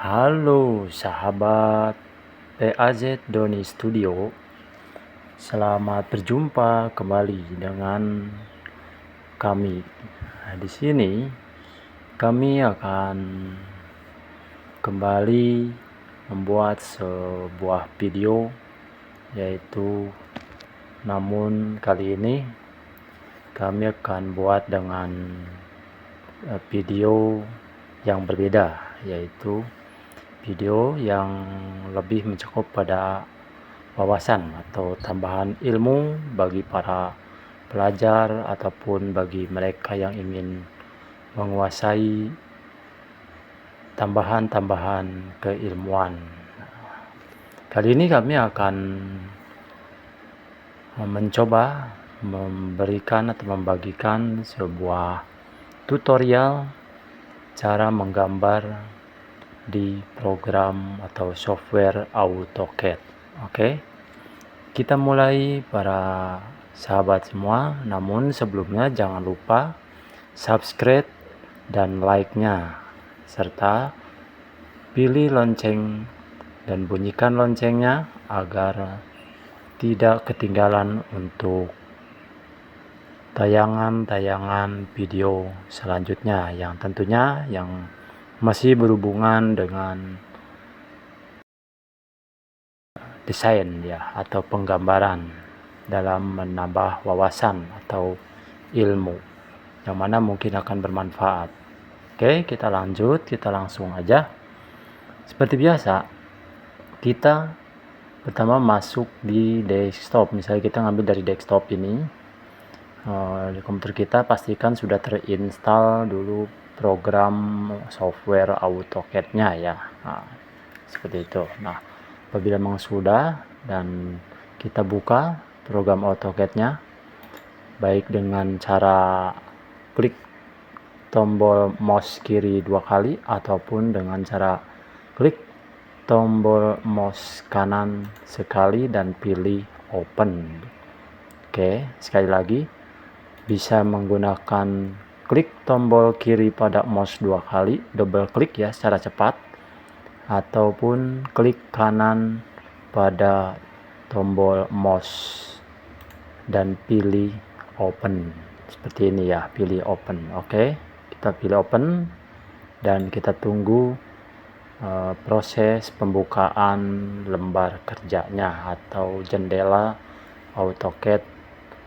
Halo sahabat PAZ Doni Studio, selamat berjumpa kembali dengan kami. Nah, di sini kami akan kembali membuat sebuah video, yaitu namun kali ini kami akan buat dengan video yang berbeda, yaitu video yang lebih mencakup pada wawasan atau tambahan ilmu bagi para pelajar ataupun bagi mereka yang ingin menguasai tambahan-tambahan keilmuan. Kali ini kami akan mencoba memberikan atau membagikan sebuah tutorial cara menggambar di program atau software AutoCAD. Oke, kita mulai para sahabat semua. Namun sebelumnya jangan lupa subscribe dan like-nya, serta pilih lonceng dan bunyikan loncengnya agar tidak ketinggalan untuk tayangan-tayangan video selanjutnya yang tentunya yang masih berhubungan dengan desain ya, atau penggambaran dalam menambah wawasan atau ilmu yang mana mungkin akan bermanfaat. Oke, kita lanjut, kita langsung aja. Seperti biasa, kita pertama masuk di desktop. Misalnya kita ngambil dari desktop ini, di komputer kita pastikan sudah terinstall dulu program software AutoCAD-nya ya. Nah, seperti itu. Nah, apabila memang sudah dan kita buka program AutoCAD-nya, baik dengan cara klik tombol mouse kiri 2 kali ataupun dengan cara klik tombol mouse kanan sekali dan pilih open. Oke, sekali lagi bisa menggunakan klik tombol kiri pada mouse 2 kali, double klik ya secara cepat, ataupun klik kanan pada tombol mouse dan pilih open. Seperti ini ya, pilih open. Oke, kita pilih open dan kita tunggu proses pembukaan lembar kerjanya atau jendela AutoCAD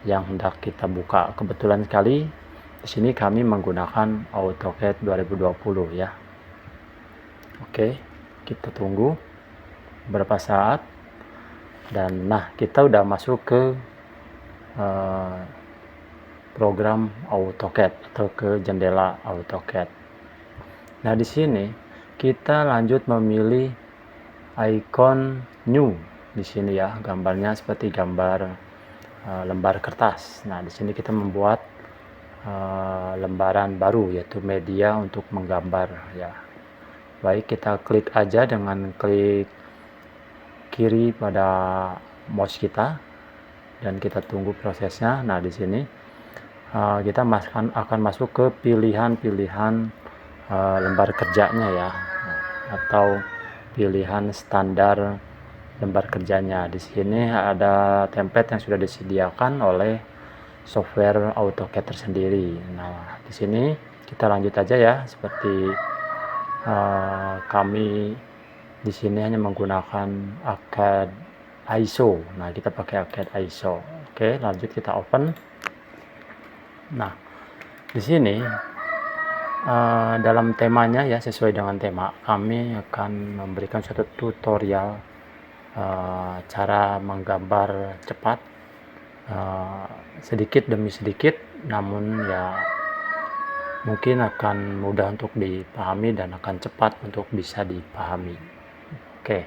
yang hendak kita buka. Kebetulan sekali di sini kami menggunakan AutoCAD 2020 ya. Oke, kita tunggu beberapa saat dan nah, kita udah masuk ke program AutoCAD atau ke jendela AutoCAD. Nah, di sini kita lanjut memilih icon new. Di sini ya, gambarnya seperti gambar lembar kertas. Nah, di sini kita membuat lembaran baru, yaitu media untuk menggambar ya. Baik, kita klik aja dengan klik kiri pada mouse kita dan kita tunggu prosesnya. Nah, di sini kita akan masuk ke pilihan-pilihan lembar kerjanya ya, atau pilihan standar lembar kerjanya. Di sini ada template yang sudah disediakan oleh software AutoCAD tersendiri. Nah, di sini kita lanjut aja ya, seperti kami di sini hanya menggunakan AutoCAD ISO. Nah, kita pakai AutoCAD ISO. Oke, lanjut kita open. Nah, di sini dalam temanya ya, sesuai dengan tema, kami akan memberikan suatu tutorial cara menggambar cepat, sedikit demi sedikit, namun ya mungkin akan mudah untuk dipahami dan akan cepat untuk bisa dipahami. Oke,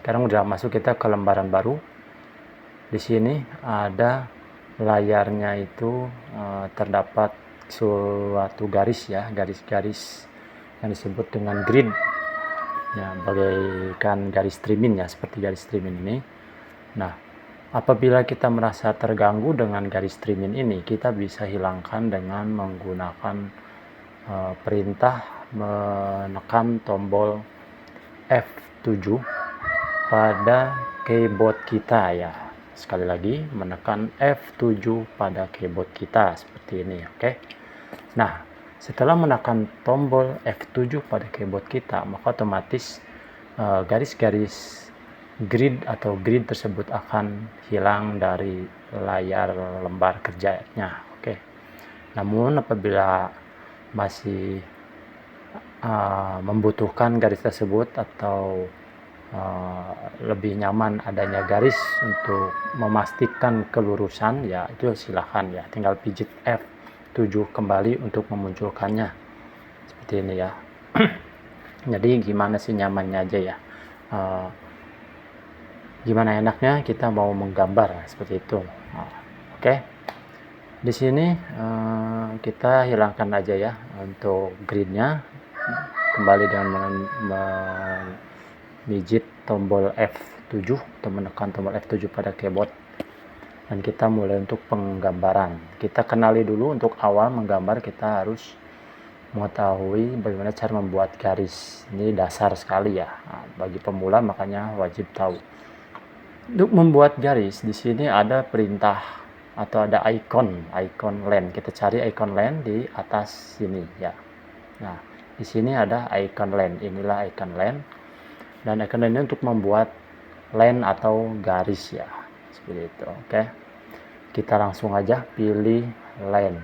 sekarang udah masuk kita ke lembaran baru. Di sini ada layarnya itu terdapat suatu garis ya, garis-garis yang disebut dengan grid ya, bagaikan garis trimin ya, seperti garis trimin ini. Nah, apabila kita merasa terganggu dengan garis trimin ini, kita bisa hilangkan dengan menggunakan perintah menekan tombol F7 pada keyboard kita ya. Sekali lagi menekan F7 pada keyboard kita seperti ini, oke. Nah, setelah menekan tombol F7 pada keyboard kita, maka otomatis garis-garis grid atau grid tersebut akan hilang dari layar lembar kerjanya, oke. Namun apabila masih membutuhkan garis tersebut atau lebih nyaman adanya garis untuk memastikan kelurusan, ya itu silahkan ya, tinggal pijit F7 kembali untuk memunculkannya seperti ini ya. Jadi gimana sih nyamannya aja ya, gimana enaknya kita mau menggambar seperti itu. Oke. Di sini kita hilangkan aja ya untuk gridnya, kembali dengan memijit tombol F7 atau menekan tombol F7 pada keyboard, dan kita mulai untuk penggambaran. Kita kenali dulu, untuk awal menggambar kita harus mengetahui bagaimana cara membuat garis. Ini dasar sekali ya, bagi pemula makanya wajib tahu. Untuk membuat garis di sini ada perintah atau ada icon line. Kita cari icon line di atas sini ya. Nah, di sini ada icon line. Inilah icon line. Dan icon line ini untuk membuat line atau garis ya. Seperti itu, oke. Kita langsung aja pilih line.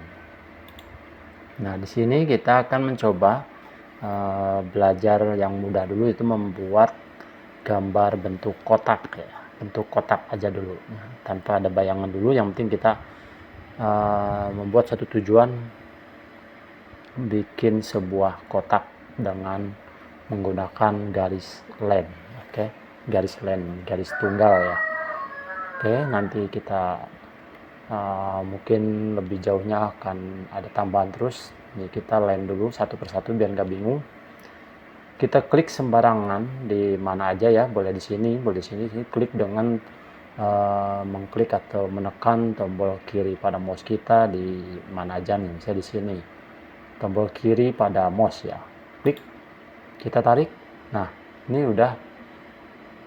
Nah, di sini kita akan mencoba belajar yang mudah dulu, itu membuat gambar bentuk kotak ya. Bentuk kotak aja dulu, tanpa ada bayangan dulu. Yang penting kita membuat satu tujuan, bikin sebuah kotak dengan menggunakan garis line, oke. Garis line, garis tunggal ya, oke. Nanti kita mungkin lebih jauhnya akan ada tambahan terus. Ini kita line dulu satu persatu biar nggak bingung. Kita klik sembarangan di mana aja ya, boleh di sini, boleh di sini. Klik dengan mengklik atau menekan tombol kiri pada mouse kita di mana aja nih, misalnya di sini, tombol kiri pada mouse ya, klik, kita tarik. Nah, ini udah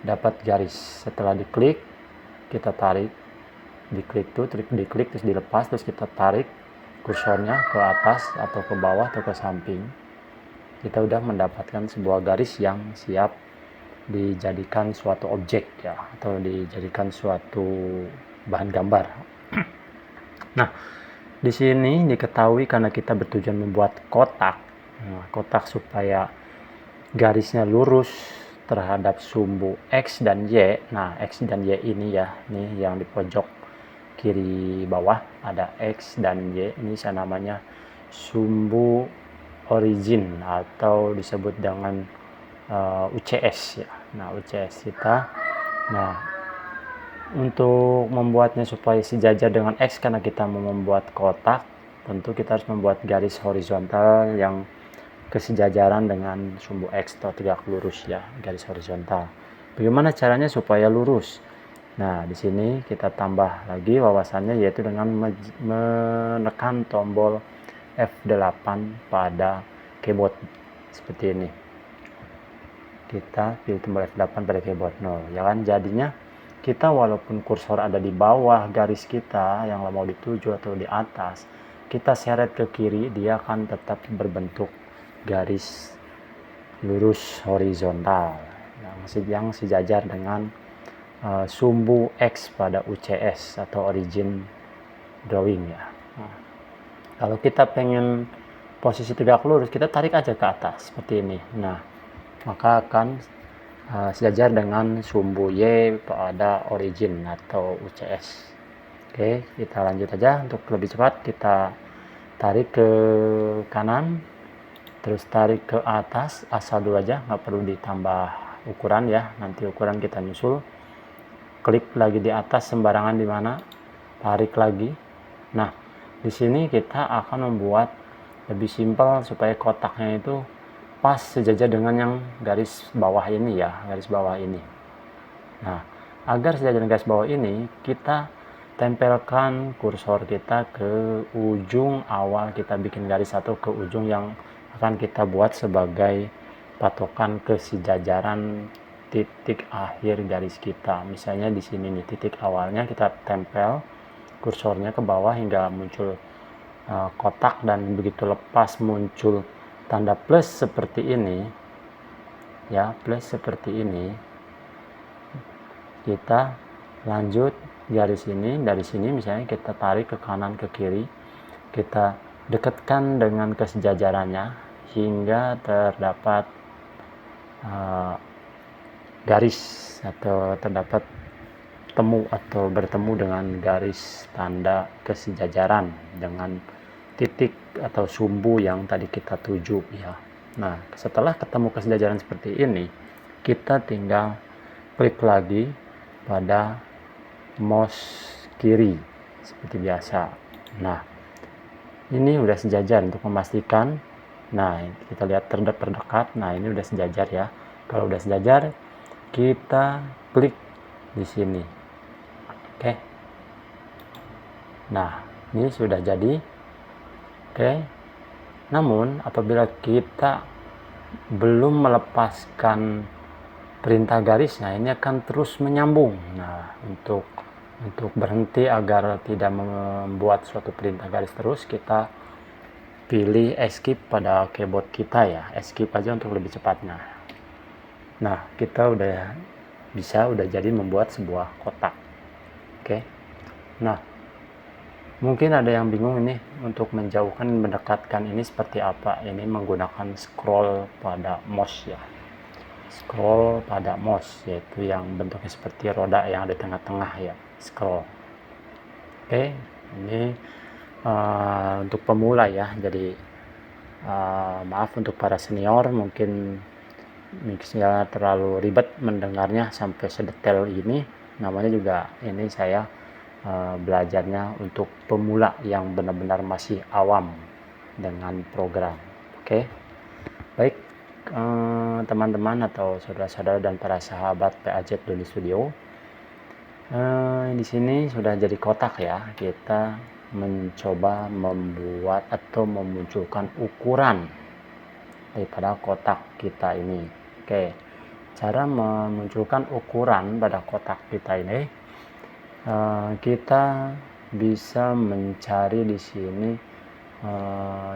dapat garis. Setelah diklik, kita tarik, diklik tuh, diklik terus dilepas, terus kita tarik kursornya ke atas atau ke bawah atau ke samping. Kita udah mendapatkan sebuah garis yang siap dijadikan suatu objek ya, atau dijadikan suatu bahan gambar. Nah, di sini diketahui karena kita bertujuan membuat kotak. Nah, kotak supaya garisnya lurus terhadap sumbu X dan Y. Nah, X dan Y ini ya, nih yang di pojok kiri bawah ada X dan Y. Ini saya namanya sumbu origin atau disebut dengan UCS ya. Nah, UCS kita. Nah, untuk membuatnya supaya sejajar dengan X, karena kita mau membuat kotak, tentu kita harus membuat garis horizontal yang kesejajaran dengan sumbu X atau tegak lurus ya, garis horizontal. Bagaimana caranya supaya lurus? Nah, di sini kita tambah lagi wawasannya, yaitu dengan menekan tombol F8 pada keyboard seperti ini. Kita pilih tombol F8 pada keyboard. Ya kan, jadinya kita walaupun kursor ada di bawah garis kita yang mau dituju atau di atas, kita seret ke kiri, dia akan tetap berbentuk garis lurus horizontal yang sejajar dengan sumbu X pada UCS atau origin drawing ya. Nah, kalau kita pengen posisi tegak lurus, kita tarik aja ke atas seperti ini. Nah, maka akan sejajar dengan sumbu Y pada origin atau UCS. Oke, kita lanjut aja. Untuk lebih cepat, kita tarik ke kanan, terus tarik ke atas, asal dulu aja, nggak perlu ditambah ukuran ya. Nanti ukuran kita nyusul. Klik lagi di atas sembarangan di mana, tarik lagi. Nah, di sini kita akan membuat lebih simpel supaya kotaknya itu pas sejajar dengan yang garis bawah ini ya, garis bawah ini. Nah, agar sejajar dengan garis bawah ini, kita tempelkan kursor kita ke ujung awal kita bikin garis atau ke ujung yang akan kita buat sebagai patokan ke sejajaran titik akhir garis kita. Misalnya di sini nih, titik awalnya kita tempel kursornya ke bawah hingga muncul kotak, dan begitu lepas muncul tanda plus seperti ini ya, plus seperti ini, kita lanjut garis ini. Dari sini misalnya kita tarik ke kanan ke kiri, kita dekatkan dengan kesejajarannya hingga terdapat garis atau terdapat temu atau bertemu dengan garis tanda kesejajaran dengan titik atau sumbu yang tadi kita tuju ya. Nah, setelah ketemu kesejajaran seperti ini, kita tinggal klik lagi pada mouse kiri seperti biasa. Nah, ini udah sejajar untuk memastikan. Nah, kita lihat terdekat. Nah, ini udah sejajar ya. Kalau udah sejajar, kita klik di sini. Oke. Nah, ini sudah jadi. Oke. Namun, apabila kita belum melepaskan perintah garis, nah ini akan terus menyambung. Nah, untuk berhenti agar tidak membuat suatu perintah garis terus, kita pilih escape pada keyboard kita ya. Escape aja untuk lebih cepatnya. Nah, kita udah jadi membuat sebuah kotak. Oke. Nah, mungkin ada yang bingung ini untuk menjauhkan, mendekatkan ini seperti apa. Ini menggunakan scroll pada mouse ya. Scroll pada mouse, yaitu yang bentuknya seperti roda yang ada di tengah-tengah ya. Scroll. Oke, ini untuk pemula ya. Jadi maaf untuk para senior, mungkin mixnya terlalu ribet mendengarnya sampai sedetail ini. Namanya juga ini saya belajarnya untuk pemula yang benar-benar masih awam dengan program. Oke. Baik, teman-teman atau saudara-saudara dan para sahabat PAZ Doni Studio, di sini sudah jadi kotak ya. Kita mencoba membuat atau memunculkan ukuran daripada kotak kita ini. Oke, cara memunculkan ukuran pada kotak kita ini, kita bisa mencari di sini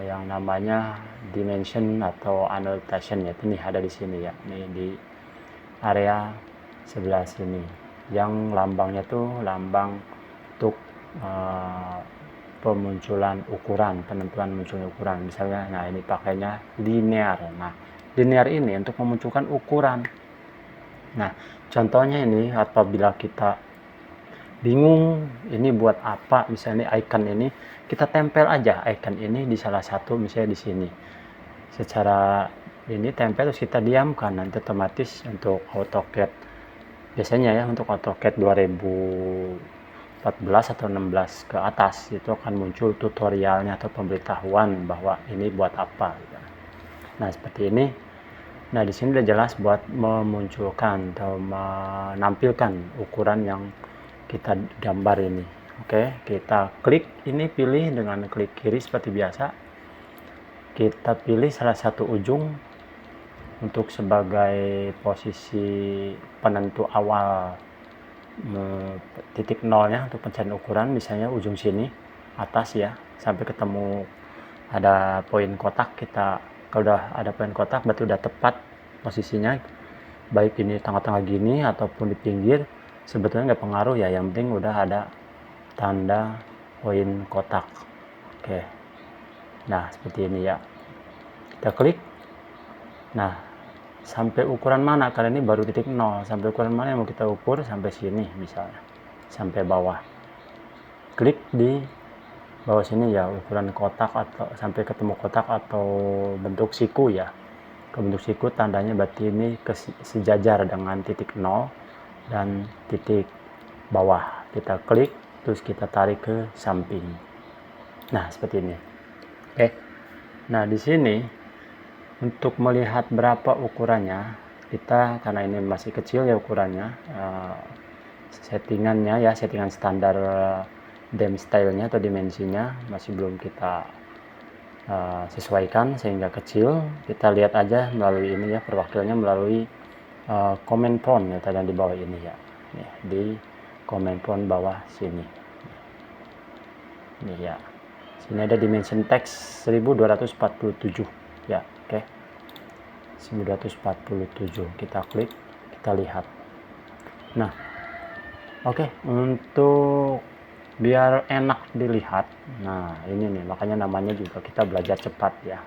yang namanya dimension atau annotation, yaitu nih ada di sini ya, nih di area sebelah sini, yang lambangnya tuh lambang untuk pemunculan ukuran, penentuan munculnya ukuran. Misalnya, nah ini pakainya linear. Nah, linear ini untuk memunculkan ukuran. Nah, contohnya ini apabila kita bingung ini buat apa, misalnya icon ini, kita tempel aja icon ini di salah satu, misalnya di sini. Secara ini tempel, terus kita diamkan, nanti otomatis untuk AutoCAD, biasanya ya untuk AutoCAD 2014 atau 16 ke atas, itu akan muncul tutorialnya atau pemberitahuan bahwa ini buat apa. Nah, seperti ini. Nah, di sini udah jelas buat memunculkan atau menampilkan ukuran yang kita gambar ini. Oke, kita klik ini, pilih dengan klik kiri seperti biasa. Kita pilih salah satu ujung untuk sebagai posisi penentu awal titik nolnya untuk pencarian ukuran. Misalnya ujung sini atas ya, sampai ketemu ada poin kotak. Kita kalau udah ada poin kotak berarti udah tepat posisinya, baik ini tengah-tengah gini ataupun di pinggir, sebetulnya nggak pengaruh ya, yang penting udah ada tanda poin kotak. Oke, nah seperti ini ya, kita klik. Nah, sampai ukuran mana, karena ini baru titik nol, sampai ukuran mana yang mau kita ukur, sampai sini misalnya, sampai bawah. Klik di bawah sini ya, ukuran kotak atau sampai ketemu kotak atau bentuk siku ya. Ke bentuk siku tandanya berarti ini sejajar dengan titik nol dan titik bawah. Kita klik, terus kita tarik ke samping. Nah, seperti ini. Oke. Nah, di sini untuk melihat berapa ukurannya, kita karena ini masih kecil ya ukurannya, settingannya ya, settingan standar dem stylenya atau dimensinya masih belum kita sesuaikan sehingga kecil. Kita lihat aja melalui ini ya, perwakilannya melalui command prompt ya, tadi di bawah ini ya. Nih, di command prompt bawah sini. Nih ya. Sini ada dimension text 1247 ya, oke. 1247 kita klik, kita lihat. Nah, oke, untuk biar enak dilihat, nah ini nih, makanya namanya juga kita belajar cepat ya,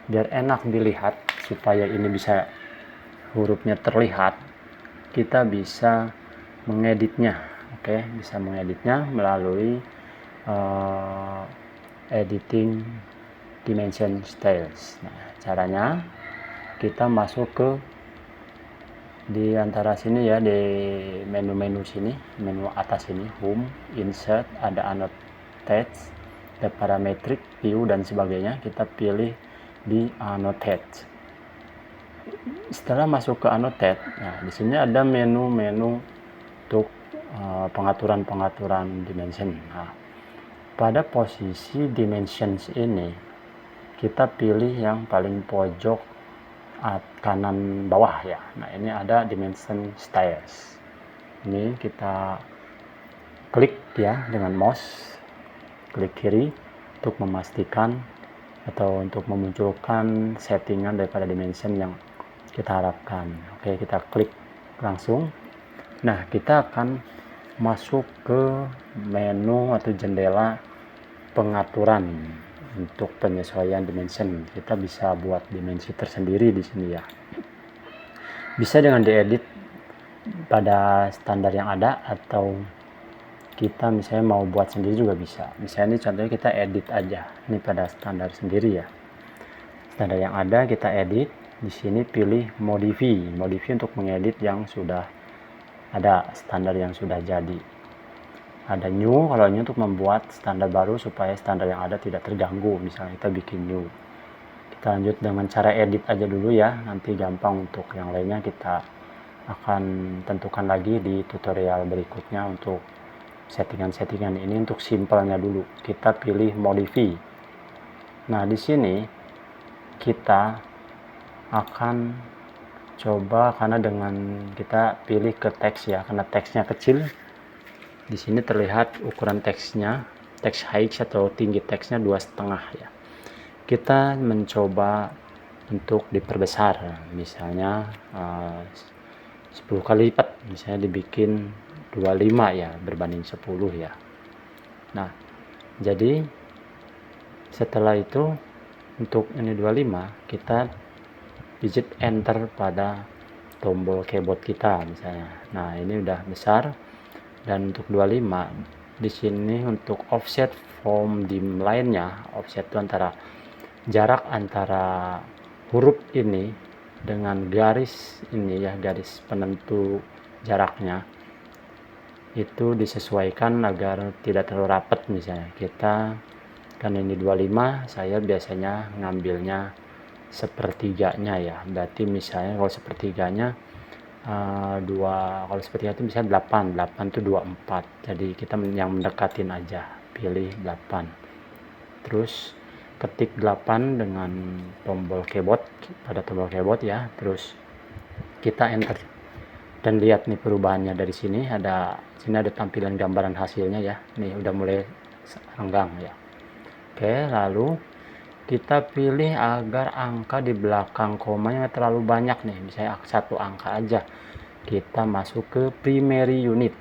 biar enak dilihat supaya ini bisa hurufnya terlihat, kita bisa mengeditnya. Oke, bisa mengeditnya melalui editing dimension styles. Nah, caranya kita masuk ke di antara sini ya, di menu-menu sini, menu atas ini, home, insert, ada annotate, ada parametric, view dan sebagainya. Kita pilih di annotate. Setelah masuk ke annotate, nah di sini ada menu-menu untuk pengaturan-pengaturan dimension. Nah, pada posisi dimensions ini kita pilih yang paling pojok kanan bawah ya. Nah, ini ada dimension styles. Ini kita klik ya dengan mouse, klik kiri untuk memastikan atau untuk memunculkan settingan daripada dimension yang kita harapkan. Oke, kita klik langsung. Nah, kita akan masuk ke menu atau jendela pengaturan untuk penyesuaian dimension. Kita bisa buat dimensi tersendiri di sini ya. Bisa dengan diedit pada standar yang ada, atau kita misalnya mau buat sendiri juga bisa. Misalnya ini contohnya kita edit aja. Ini pada standar sendiri ya. Standar yang ada kita edit. Di sini pilih modify. Modify untuk mengedit yang sudah ada, standar yang sudah jadi. Ada new, kalau new untuk membuat standar baru supaya standar yang ada tidak terganggu. Misalnya kita bikin new. Kita lanjut dengan cara edit aja dulu ya, nanti gampang untuk yang lainnya kita akan tentukan lagi di tutorial berikutnya. Untuk settingan-settingan ini untuk simpelnya dulu kita pilih modify. Nah, di sini kita akan coba, karena dengan kita pilih ke teks ya, karena teksnya kecil. Di sini terlihat ukuran teksnya, teks height atau tinggi teksnya 2,5 ya. Kita mencoba untuk diperbesar, misalnya 10 kali lipat, misalnya dibikin 25 ya, berbanding 10 ya. Nah, jadi setelah itu untuk ini 25, kita digit enter pada tombol keyboard kita misalnya. Nah, ini udah besar. Dan untuk 25 di sini untuk offset from dim line-nya, offset itu antara jarak antara huruf ini dengan garis ini ya, garis penentu jaraknya itu disesuaikan agar tidak terlalu rapat. Misalnya kita kan ini 25, saya biasanya ngambilnya sepertiganya ya, berarti misalnya kalau sepertiganya kalau seperti itu bisa 8 itu 24, jadi kita yang mendekatin aja, pilih 8, terus ketik 8 dengan tombol keyboard, pada tombol keyboard ya, terus kita enter dan lihat nih perubahannya. Dari sini ada tampilan gambaran hasilnya ya, nih udah mulai renggang ya. Oke, lalu kita pilih agar angka di belakang komanya terlalu banyak nih, misalnya satu angka aja. Kita masuk ke primary unit.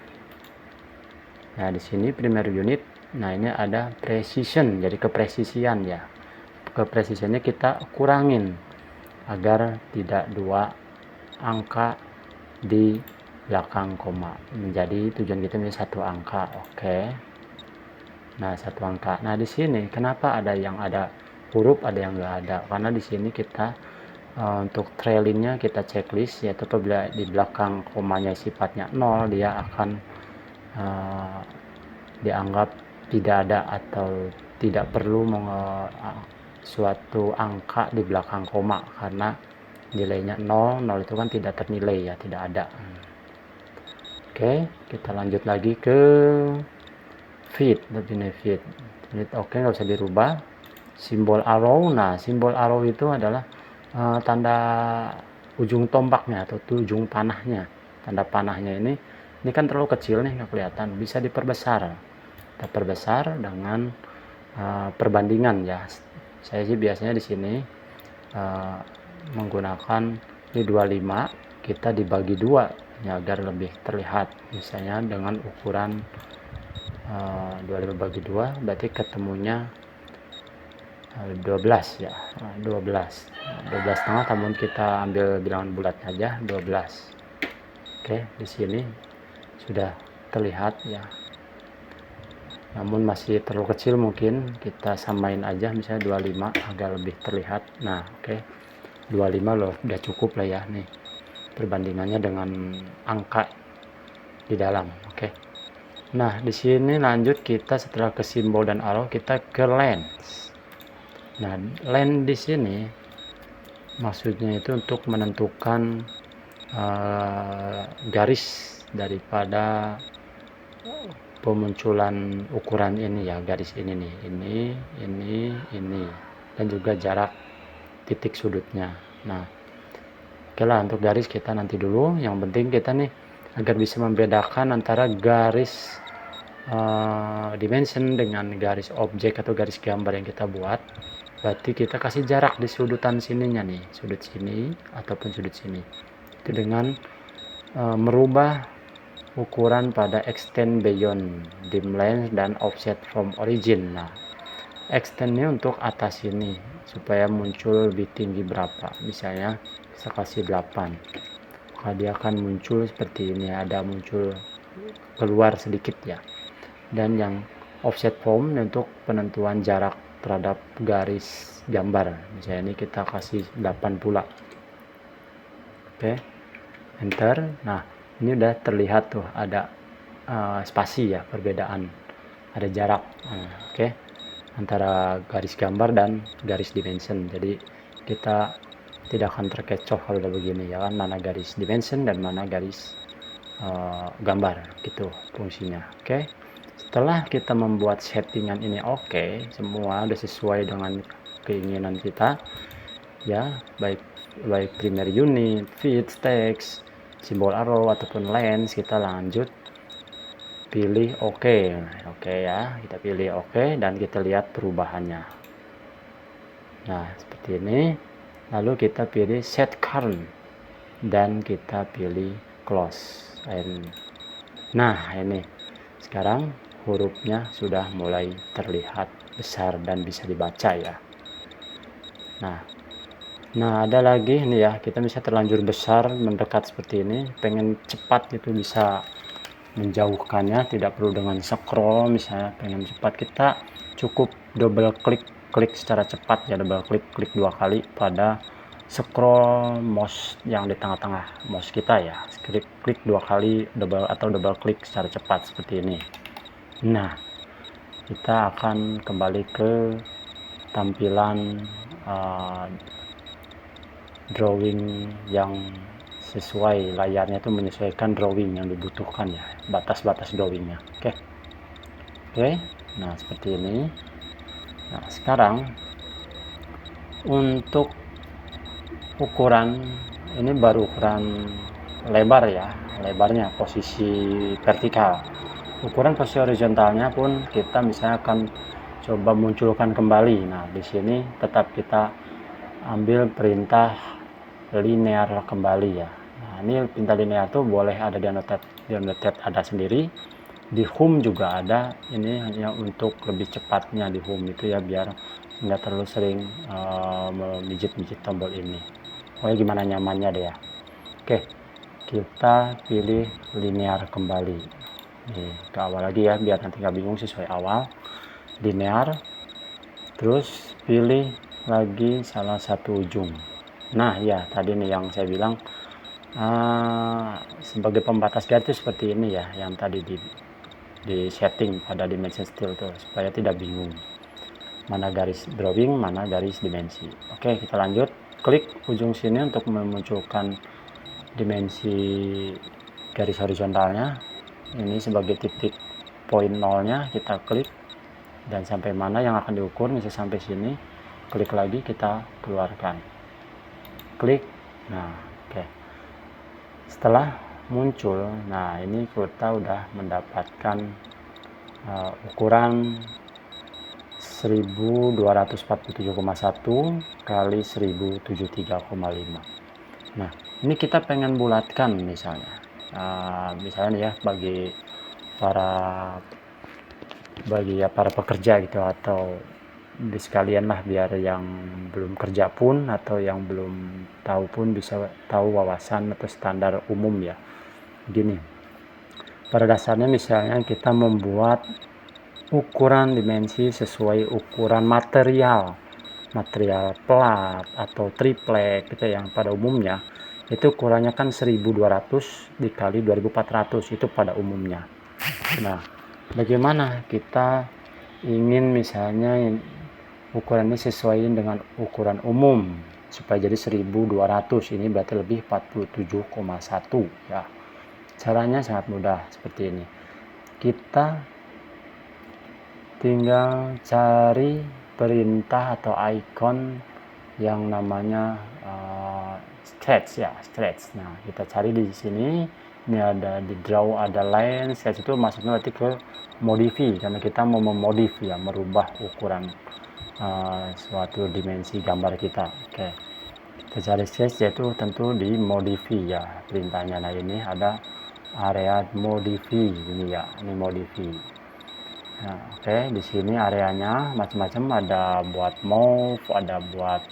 Nah, di sini primary unit. Nah, ini ada precision, jadi kepresisian ya. Kepresisiannya kita kurangin agar tidak 2 angka di belakang koma. Menjadi tujuan kita menjadi 1 angka. Oke. Nah, 1 angka. Nah, di sini kenapa ada yang ada huruf, ada yang enggak ada? Karena di sini kita untuk trailingnya kita checklist, yaitu apabila di belakang komanya sifatnya 0, dia akan dianggap tidak ada atau tidak perlu suatu angka di belakang koma, karena nilainya 0 itu kan tidak ternilai ya, tidak ada. Oke, kita lanjut lagi ke feed, lebih feed. Oke, nggak usah dirubah. simbol arrow. Nah, simbol arrow itu adalah tanda ujung tombaknya atau ujung panahnya. Tanda panahnya ini kan terlalu kecil nih, nggak kelihatan, bisa diperbesar. Kita perbesar dengan perbandingan ya. Saya sih biasanya di sini menggunakan ini 25, kita dibagi 2 ya, agar lebih terlihat. Misalnya dengan ukuran 25 bagi 2 berarti ketemunya 12 ya. 12 setengah, namun kita ambil bilangan bulat aja 12. Oke, di sini sudah terlihat ya, namun masih terlalu kecil, mungkin kita samain aja misalnya 25 agar lebih terlihat. Nah, oke, 25 loh, udah cukup lah ya nih perbandingannya dengan angka di dalam. Oke, nah di sini lanjut, kita setelah ke simbol dan arrow kita ke lens. Nah, lens di sini maksudnya itu untuk menentukan garis daripada pemunculan ukuran ini ya, garis ini nih, ini dan juga jarak titik sudutnya. Nah, oke lah, untuk garis kita nanti dulu, yang penting kita nih agar bisa membedakan antara garis dimension dengan garis objek atau garis gambar yang kita buat. Berarti kita kasih jarak di sudutan sininya nih, sudut sini ataupun sudut sini, itu dengan merubah ukuran pada extend beyond dim lens dan offset from origin. Nah, extendnya untuk atas ini supaya muncul lebih tinggi berapa, misalnya saya kasih 8, maka dia akan muncul seperti ini, ada muncul keluar sedikit ya. Dan yang offset from untuk penentuan jarak terhadap garis gambar, misalnya ini kita kasih 8 pula. Oke, enter. Nah, ini udah terlihat tuh ada spasi ya, perbedaan, ada jarak oke, antara garis gambar dan garis dimension. Jadi kita tidak akan terkecoh kalau udah begini ya kan, mana garis dimension dan mana garis gambar gitu fungsinya. Oke, setelah kita membuat settingan ini oke, semua udah sesuai dengan keinginan kita ya, baik primary unit, feed, text, simbol arrow ataupun lens, kita lanjut pilih oke. Oke ya, kita pilih oke dan kita lihat perubahannya. Nah, seperti ini. Lalu kita pilih set current dan kita pilih close. Nah, ini sekarang hurufnya sudah mulai terlihat besar dan bisa dibaca ya. Nah, ada lagi nih ya, kita bisa terlanjur besar mendekat seperti ini, pengen cepat itu bisa menjauhkannya, tidak perlu dengan scroll. Misalnya pengen cepat, kita cukup double klik secara cepat ya, double klik 2 kali pada scroll mouse yang di tengah-tengah mouse kita ya, klik 2 kali double klik secara cepat seperti ini. Nah, kita akan kembali ke tampilan drawing yang sesuai, layarnya itu menyesuaikan drawing yang dibutuhkan ya, batas-batas drawingnya. Oke, nah seperti ini. Nah, sekarang untuk ukuran ini baru ukuran lebar ya, lebarnya posisi vertikal. Ukuran posisi horizontalnya pun kita misalnya akan coba munculkan kembali. Nah, di sini tetap kita ambil perintah linear kembali ya. Nah, ini perintah linear tuh boleh ada di annotate ada sendiri, di home juga ada. Ini hanya untuk lebih cepatnya di home itu ya, biar nggak terlalu sering memijit-mijit tombol ini. Pokoknya gimana nyamannya deh ya. Oke, kita pilih linear kembali. Nih, ke awal lagi ya, biar nanti nggak bingung, sesuai awal. Linear, terus pilih lagi salah satu ujung. Nah ya, tadi nih yang saya bilang sebagai pembatas garis itu seperti ini ya, yang tadi di setting pada dimension style tuh, supaya tidak bingung mana garis drawing, mana garis dimensi. Oke, kita lanjut, klik ujung sini untuk memunculkan dimensi garis horizontalnya. Ini sebagai titik poin nolnya, kita klik dan sampai mana yang akan diukur. Misal sampai sini, klik lagi, kita keluarkan, klik. Nah, oke. Setelah muncul, nah ini kita udah mendapatkan ukuran 1247,1 kali 1073,5. Nah, ini kita pengen bulatkan misalnya. Misalnya ya bagi para pekerja gitu, atau sekalian lah biar yang belum kerja pun atau yang belum tahu pun bisa tahu wawasan atau standar umum ya. Gini, pada dasarnya misalnya kita membuat ukuran dimensi sesuai ukuran material plat atau triplek gitu, yang pada umumnya itu ukurannya kan 1200 dikali 2400 itu pada umumnya. Nah, bagaimana kita ingin misalnya ukurannya sesuai dengan ukuran umum supaya jadi 1200, ini berarti lebih 47,1 ya. Caranya sangat mudah seperti ini. Kita tinggal cari perintah atau icon yang namanya stretch ya, stretch. Nah, kita cari di sini. Ini ada di draw, ada line. Stretch itu maksudnya berarti ke modify, karena kita mau memodif ya, merubah ukuran suatu dimensi gambar kita. Oke, kita cari stretch, yaitu tentu di modify ya perintahnya. Nah, ini ada area modify ini ya, ini modify. Nah, oke, di sini areanya macam-macam, ada buat move, ada buat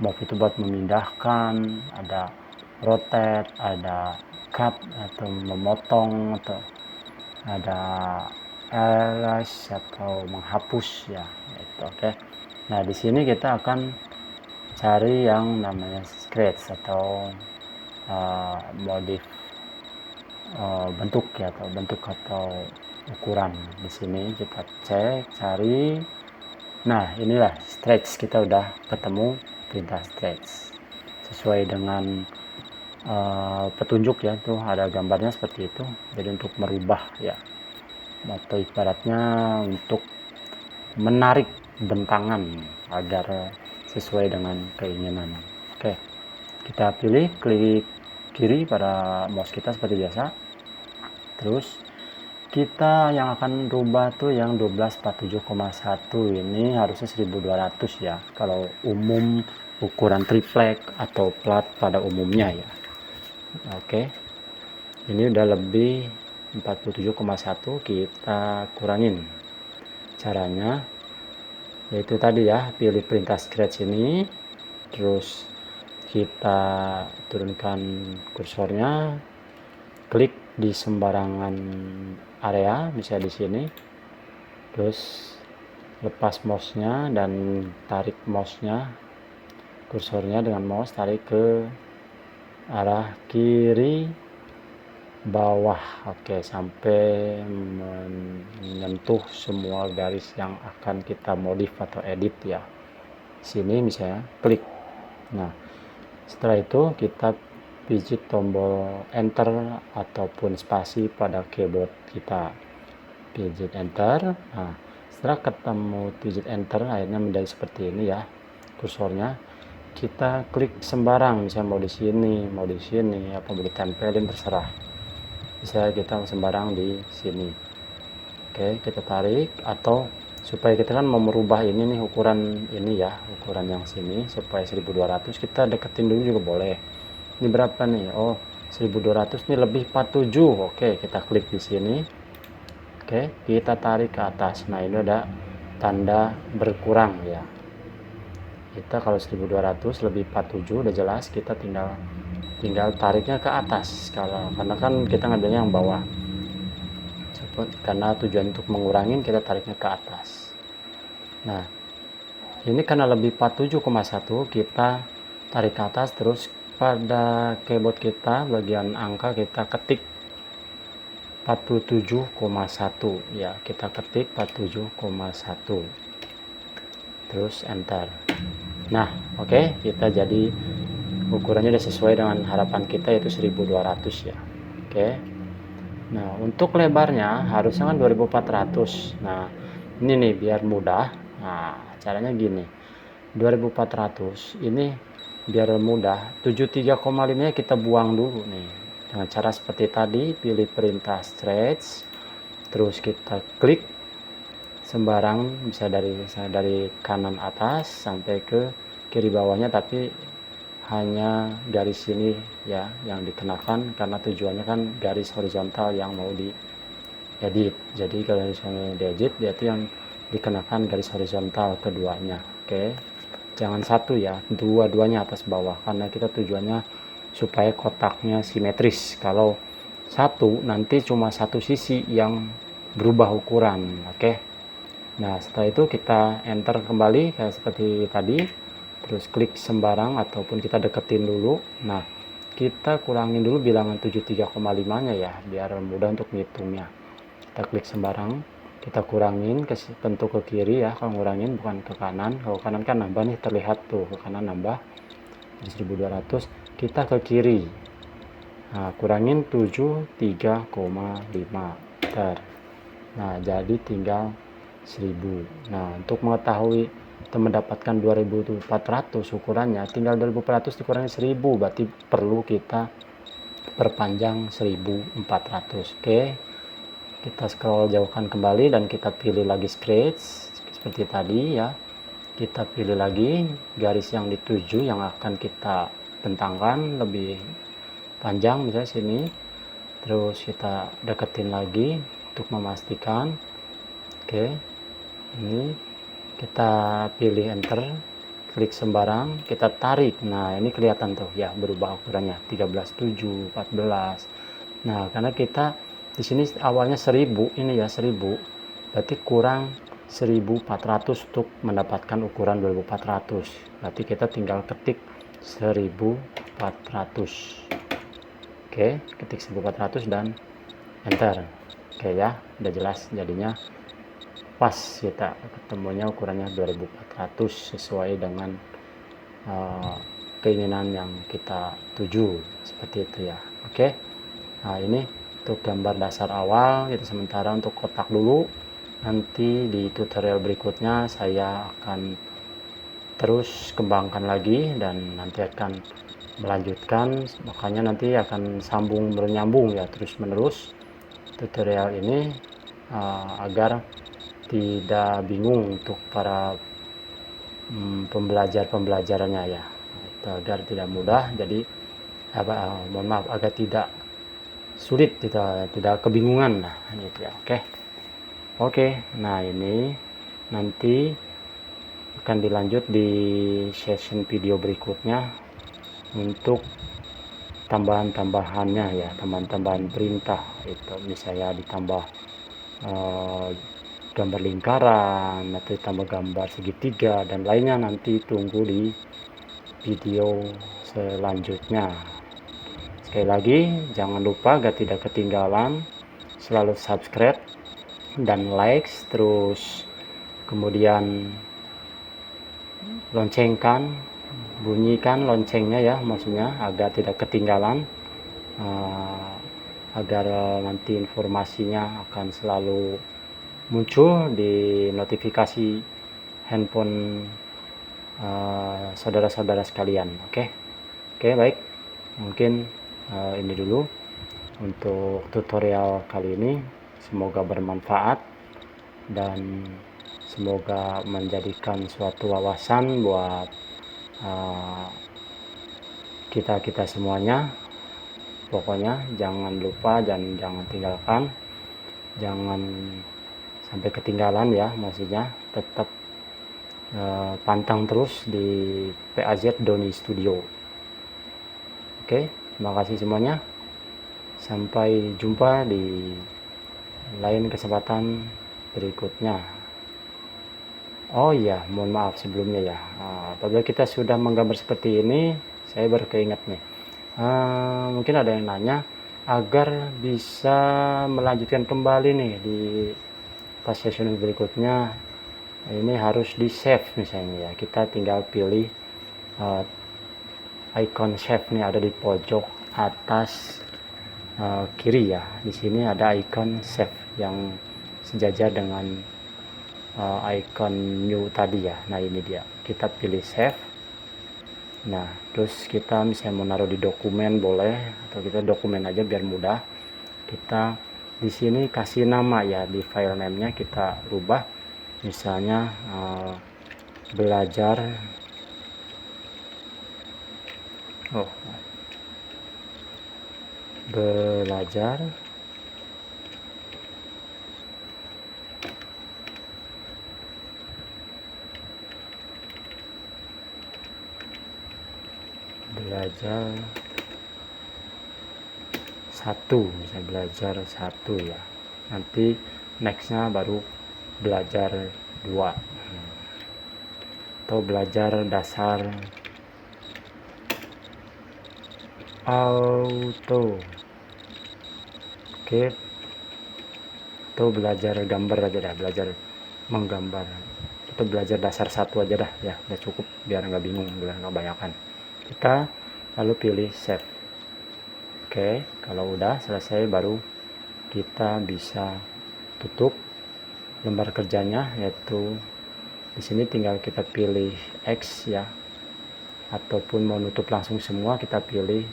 move itu buat memindahkan, ada rotate, ada cut atau memotong, atau ada erase atau menghapus ya, itu oke. Nah, di sini kita akan cari yang namanya scratch atau modif bentuk ya, atau bentuk atau ukuran. Di sini kita cek, cari. Nah, inilah stretch, kita udah ketemu perintah stretch sesuai dengan petunjuk ya, tuh ada gambarnya seperti itu. Jadi untuk merubah ya, atau ibaratnya untuk menarik bentangan agar sesuai dengan keinginan. Oke, kita pilih, klik kiri pada mouse kita seperti biasa. Terus kita yang akan rubah tuh yang 1247,1 ini harusnya 1200 ya, kalau umum ukuran triplek atau plat pada umumnya ya. Oke, ini udah lebih 47,1, kita kurangin. Caranya yaitu tadi ya, pilih perintah scratch ini, terus kita turunkan kursornya, klik di sembarangan area, misalnya di sini, terus lepas mouse-nya dan tarik mouse-nya, kursornya dengan mouse tarik ke arah kiri bawah, oke, sampai menyentuh semua garis yang akan kita modif atau edit ya. Sini misalnya klik. Nah, setelah itu kita pijit tombol enter ataupun spasi pada keyboard kita, pijit enter. Nah, setelah ketemu pijit enter, akhirnya menjadi seperti ini ya kursornya. Kita klik sembarang, misalnya mau di sini, apa mau ditempelin terserah. Misalnya kita sembarang di sini. Oke, kita tarik, atau supaya kita kan mau merubah ini nih, ukuran ini ya, ukuran yang sini supaya 1200, kita deketin dulu juga boleh. Ini berapa nih? Oh, 1200 ini lebih 47. Oke, kita klik di sini. Oke, kita tarik ke atas. Nah, ini ada tanda berkurang ya. Kita kalau 1200 lebih 47 udah jelas, kita tinggal tariknya ke atas, karena kan kita ngambilnya yang bawah. Karena tujuan untuk mengurangi, kita tariknya ke atas. Nah, ini karena lebih 47,1, kita tarik ke atas, terus pada keyboard kita bagian angka kita ketik 47,1 ya, kita ketik 47,1, terus enter. Nah, oke, kita jadi ukurannya udah sesuai dengan harapan kita, yaitu 1200 ya. Oke. Nah, untuk lebarnya harusnya kan 2400. Nah, Ini nih biar mudah. Nah, caranya gini. 2400 ini biar mudah, 73,5 nya kita buang dulu nih. Dengan cara seperti tadi, pilih perintah stretch, terus kita klik sembarang, bisa dari kanan atas sampai ke kiri bawahnya, tapi hanya garis ini ya yang dikenakan, karena tujuannya kan garis horizontal yang mau diedit. Jadi kalau misalnya diedit, dia itu yang dikenakan garis horizontal keduanya. Oke, jangan satu ya, dua-duanya atas bawah, karena kita tujuannya supaya kotaknya simetris. Kalau satu, nanti cuma satu sisi yang berubah ukuran. Oke, nah setelah itu kita enter kembali kayak seperti tadi, terus klik sembarang ataupun kita deketin dulu. Nah, kita kurangin dulu bilangan 73,5 nya ya, biar mudah untuk ngitungnya. Kita klik sembarang, kita kurangin tentu ke kiri ya, kalau ngurangin bukan ke kanan. Kalau kanan kan nambah nih, terlihat tuh ke kanan nambah di 1200, kita ke kiri. Nah, kurangin 73,5 meter. Nah, jadi tinggal 1000. Nah, untuk mengetahui atau mendapatkan 2400 ukurannya, tinggal 2400 dikurangi 1000, berarti perlu kita perpanjang 1400. Oke, kita scroll jauhkan kembali dan kita pilih lagi scratch seperti tadi ya. Kita pilih lagi garis yang dituju yang akan kita bentangkan lebih panjang, misalnya sini, terus kita deketin lagi untuk memastikan. Oke, ini kita pilih enter, klik sembarang, kita tarik. Nah, ini kelihatan tuh ya berubah ukurannya 13,7, 14. Nah, karena kita di sini awalnya 1000, ini ya 1000, berarti kurang 1400 untuk mendapatkan ukuran 2400. Berarti kita tinggal ketik 1400. Oke, ketik 1400 dan enter. Oke ya, udah jelas jadinya pas, kita ketemunya ukurannya 2400 sesuai dengan keinginan yang kita tuju, seperti itu ya. Oke, nah ini untuk gambar dasar awal kita sementara untuk kotak dulu. Nanti di tutorial berikutnya saya akan terus kembangkan lagi dan nanti akan melanjutkan, makanya nanti akan sambung bernyambung ya, terus menerus tutorial ini agar tidak bingung untuk para pembelajarannya ya, agar tidak mudah. Jadi mohon maaf, agar tidak sulit, tidak kebingungan lah gitu ya. Oke, nah ini nanti akan dilanjut di session video berikutnya untuk tambahan-tambahannya ya, tambahan perintah itu, misalnya ditambah gambar lingkaran atau ditambah gambar segitiga dan lainnya, nanti tunggu di video selanjutnya. Sekali lagi jangan lupa agar tidak ketinggalan, selalu subscribe dan like, terus kemudian loncengkan, bunyikan loncengnya ya, maksudnya agar tidak ketinggalan, agar nanti informasinya akan selalu muncul di notifikasi handphone saudara-saudara sekalian. Oke, baik, mungkin ini dulu untuk tutorial kali ini. Semoga bermanfaat dan semoga menjadikan suatu wawasan buat kita semuanya. Pokoknya jangan lupa dan jangan tinggalkan, jangan sampai ketinggalan ya, maksudnya tetap pantang terus di PAZ Doni Studio. Oke, terima kasih semuanya, sampai jumpa di lain kesempatan berikutnya. Oh iya, mohon maaf sebelumnya ya, apabila kita sudah menggambar seperti ini, saya baru keinget nih, mungkin ada yang nanya, agar bisa melanjutkan kembali nih di pas session berikutnya, ini harus di save misalnya ya. Kita tinggal pilih icon save nih, ada di pojok atas kiri ya. Di sini ada icon save yang sejajar dengan icon new tadi ya. Nah ini dia, kita pilih save. Nah terus kita misalnya mau naruh di dokumen boleh, atau kita dokumen aja biar mudah. Kita di sini kasih nama ya, di file name-nya kita rubah misalnya belajar belajar satu, misalnya belajar satu ya, nanti nextnya baru belajar 2 atau belajar dasar auto, oke, atau belajar gambar aja dah, belajar menggambar, atau belajar dasar satu aja dah ya, udah cukup biar nggak bingung, biar nggak banyakan. Kita lalu pilih save. Oke, kalau udah selesai baru kita bisa tutup lembar kerjanya, yaitu di sini tinggal kita pilih X ya, ataupun mau nutup langsung semua kita pilih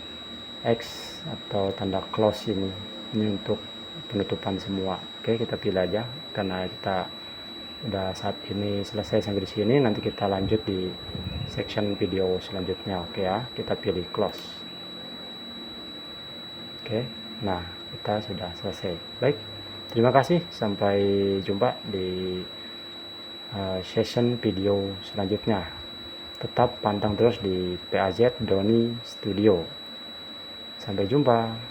X atau tanda close ini untuk penutupan semua. Oke, kita pilih aja karena kita udah saat ini selesai sampai di sini. Nanti kita lanjut di section video selanjutnya. Oke ya, kita pilih close. Oke, nah kita sudah selesai. Baik, terima kasih, sampai jumpa di session video selanjutnya. Tetap pantang terus di PAZ Doni Studio. Sampai jumpa.